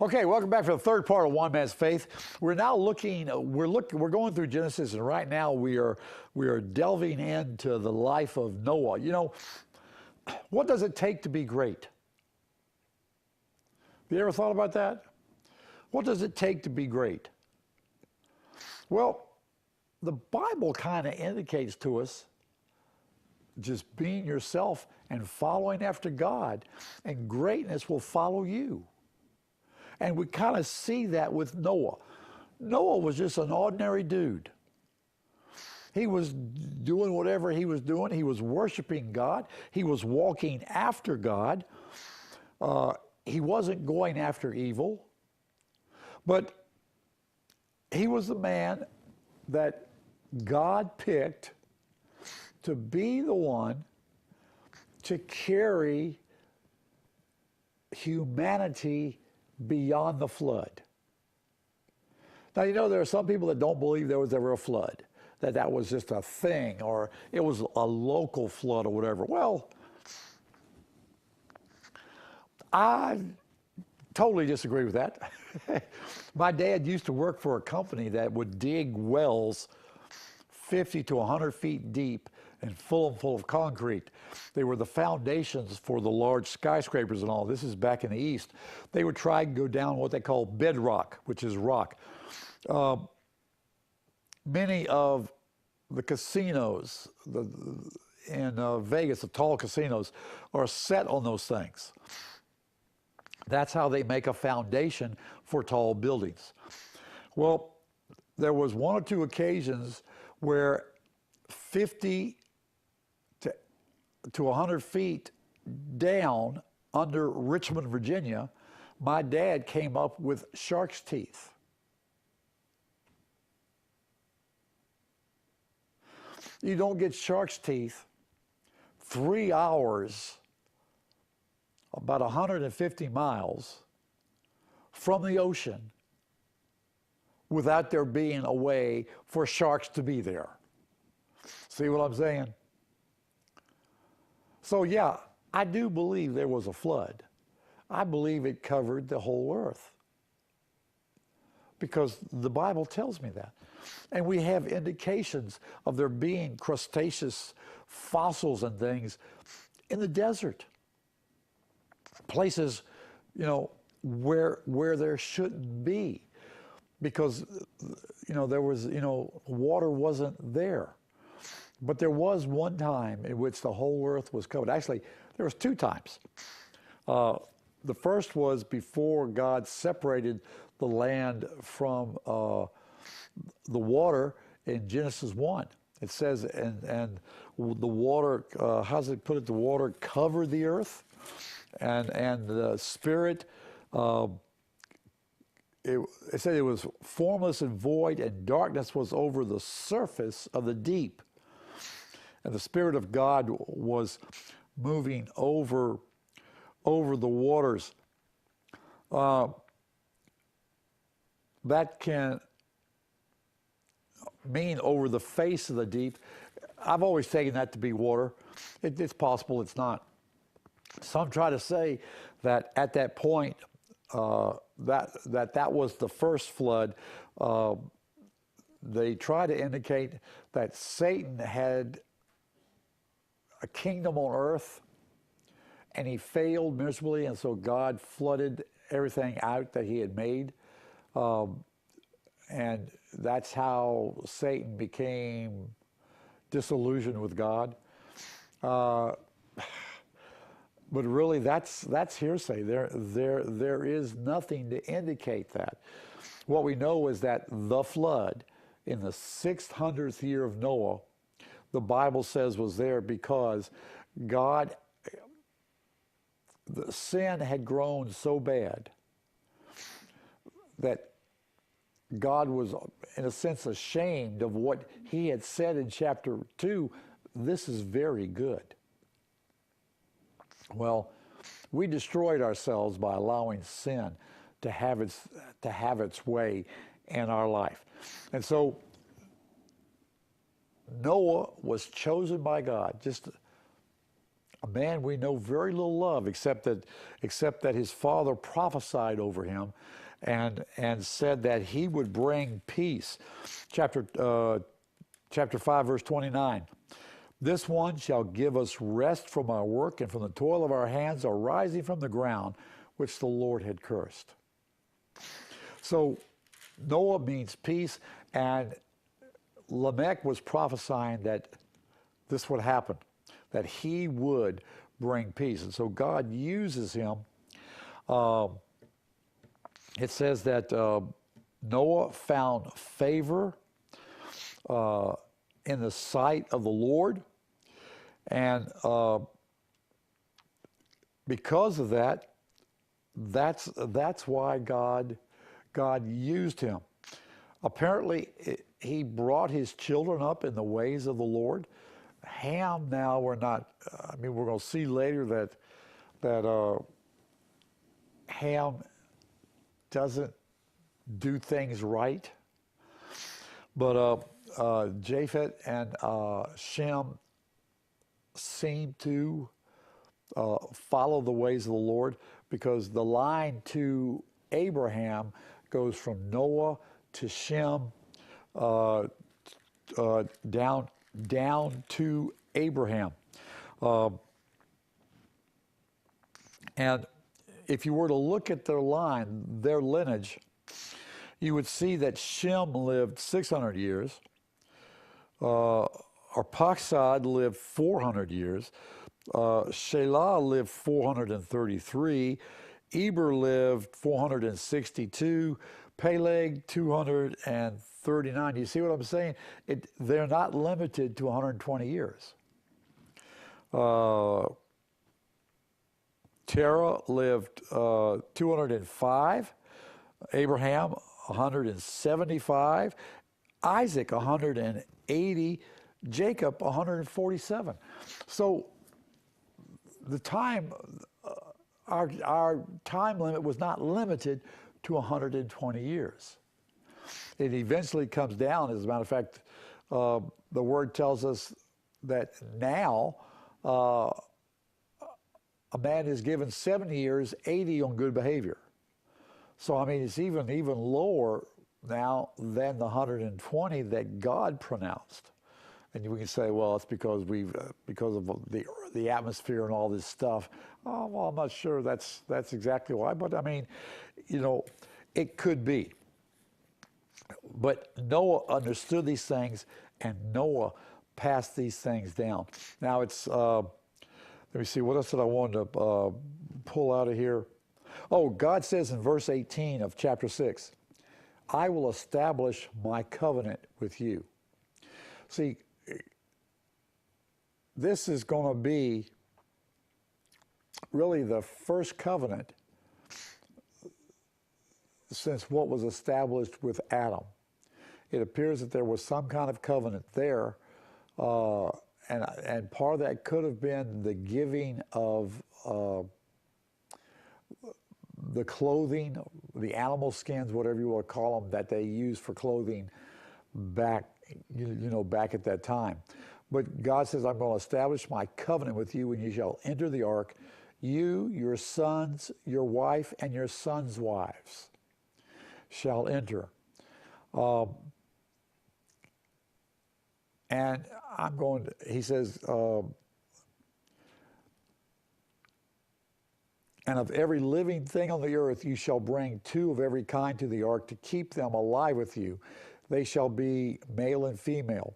Okay, welcome back for the third part of One Man's Faith. We're now we're going through Genesis, and right now we are delving into the life of Noah. You know, what does it take to be great? Have you ever thought about that? What does it take to be great? Well, the Bible kind of indicates to us just being yourself and following after God, and greatness will follow you. And we kind of see that with Noah. Noah was just an ordinary dude. He was doing whatever he was doing. He was worshiping God. He was walking after God. He wasn't going after evil. But he was the man that God picked to be the one to carry humanity beyond the flood. Now, you know, there are some people that don't believe there was ever a flood, that was just a thing, or it was a local flood or whatever. Well, I totally disagree with that. My dad used to work for a company that would dig wells 50 to 100 feet deep and full of concrete. They were the foundations for the large skyscrapers and all. This is back in the East. They would try and go down what they call bedrock, which is rock. Many of the casinos in Vegas, the tall casinos, are set on those things. That's how they make a foundation for tall buildings. Well, there was one or two occasions where 50 to 100 feet down under Richmond, Virginia, my dad came up with shark's teeth. You don't get shark's teeth 3 hours, about 150 miles from the ocean, without there being a way for sharks to be there. See what I'm saying? So yeah, I do believe there was a flood. I believe it covered the whole earth, because the Bible tells me that. And we have indications of there being crustaceous fossils and things in the desert. Places, you know, where there shouldn't be, because, you know, there was, you know, water wasn't there. But there was one time in which the whole earth was covered. Actually, there was two times. The first was before God separated the land from the water in Genesis 1. It says, and the water, how's it put it? The water covered the earth, and the Spirit, it said it was formless and void, and darkness was over the surface of the deep. And the Spirit of God was moving over the waters. That can mean over the face of the deep. I've always taken that to be water. It's possible it's not. Some try to say that at that point, that was the first flood. They try to indicate that Satan had a kingdom on earth, and he failed miserably, and so God flooded everything out that he had made. And that's how Satan became disillusioned with God. But really, that's hearsay. There is nothing to indicate that. What we know is that the flood in the 600th year of Noah, the Bible says, was there because the sin had grown so bad that God was, in a sense, ashamed of what he had said in chapter 2, this is very good. Well, we destroyed ourselves by allowing sin to have its way in our life. And so Noah was chosen by God, just a man we know very little of, except that his father prophesied over him, and said that he would bring peace. Chapter 5, verse 29. This one shall give us rest from our work and from the toil of our hands arising from the ground, which the Lord had cursed. So Noah means peace, and Lamech was prophesying that this would happen, that he would bring peace. And so God uses him. It says that Noah found favor in the sight of the Lord, and because of that, that's why God used him. Apparently, he brought his children up in the ways of the Lord. Ham, now we're not. I mean, we're going to see later that Ham doesn't do things right, but Japheth and Shem seem to follow the ways of the Lord, because the line to Abraham goes from Noah to Shem down to Abraham. And if you were to look at their line, their lineage, you would see that Shem lived 600 years, Arphaxad lived 400 years, Shelah lived 433, Eber lived 462, Peleg 239. You see what I'm saying? They're not limited to 120 years. Terah lived 205, Abraham 175, Isaac 180, Jacob 147. So the time, our time limit was not limited to 120 years. It eventually comes down. As a matter of fact, the word tells us that now a man is given 70 years, 80 on good behavior. So, I mean, it's even lower now than the 120 that God pronounced. And we can say, well, it's because because of the atmosphere and all this stuff. Oh, well, I'm not sure that's exactly why. But I mean, it could be. But Noah understood these things, and Noah passed these things down. Now it's, let me see, what else did I want to pull out of here? Oh, God says in verse 18 of chapter 6, I will establish my covenant with you. See, this is going to be really the first covenant since what was established with Adam. It appears that there was some kind of covenant there, and part of that could have been the giving of the clothing, the animal skins, whatever you want to call them, that they used for clothing back, back at that time. But God says, I'm going to establish my covenant with you, and you shall enter the ark, you, your sons, your wife, and your sons' wives shall enter. And I'm going to, he says, and of every living thing on the earth you shall bring 2 of every kind to the ark to keep them alive with you. They shall be male and female.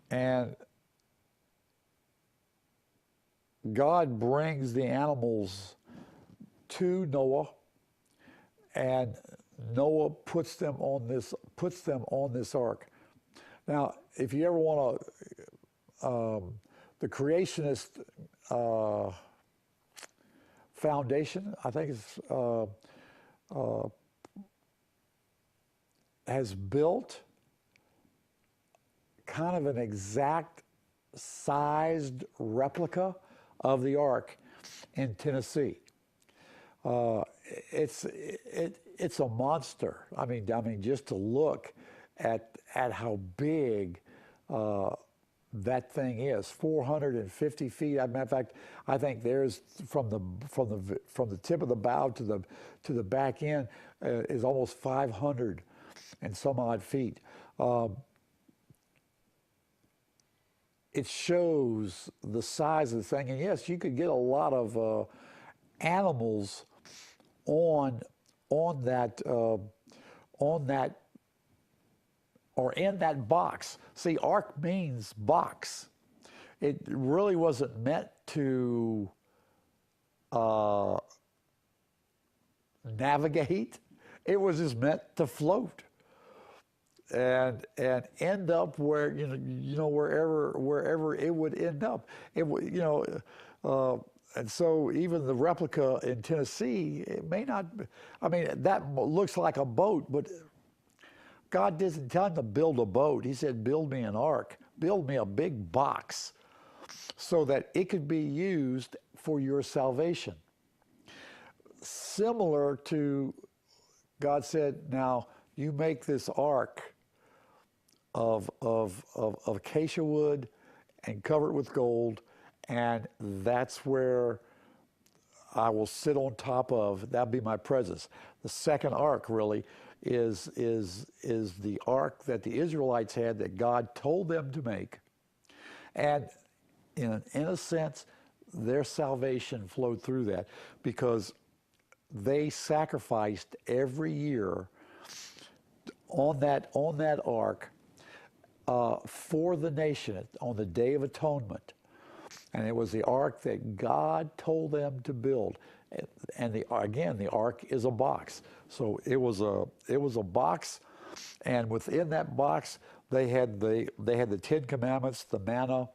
And God brings the animals to Noah, and Noah puts them on this ark. Now, if you ever want to, the creationist foundation, I think it's has built kind of an exact sized replica of the ark in Tennessee. It's a monster. I mean, just to look at how big that thing is 450 feet. As a matter of fact, I think there's from the tip of the bow to the back end is almost 500 and some odd feet. It shows the size of the thing, and yes, you could get a lot of animals on that or in that box. See, ark means box. It really wasn't meant to navigate. It was just meant to float and end up where wherever it would end up. It would and so even the replica in Tennessee, it may not. I mean, that looks like a boat, but God didn't tell him to build a boat. He said, build me an ark, build me a big box so that it could be used for your salvation. Similar to, God said, now you make this ark of acacia wood and cover it with gold, and that's where I will sit on top of. That'll be my presence. The second ark really is the ark that the Israelites had that God told them to make. And in a sense, their salvation flowed through that because they sacrificed every year on that ark for the nation on the Day of Atonement. And it was the ark that God told them to build. And the ark is a box. So it was a box, and within that box they had the 10 Commandments, the manna,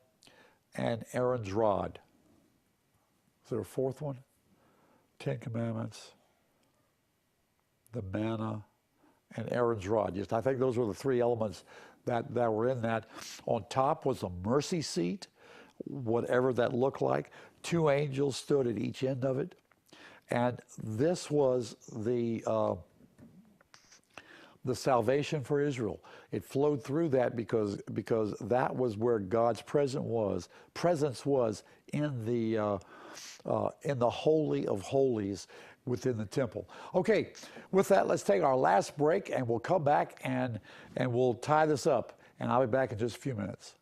and Aaron's rod. Is there a fourth one? 10 Commandments, the manna, and Aaron's rod. Just, I think those were the three elements that were in that. On top was a mercy seat, whatever that looked like. 2 angels stood at each end of it. And this was the salvation for Israel. It flowed through that because that was where God's presence was in the Holy of Holies within the temple. Okay, with that, let's take our last break, and we'll come back and we'll tie this up. And I'll be back in just a few minutes.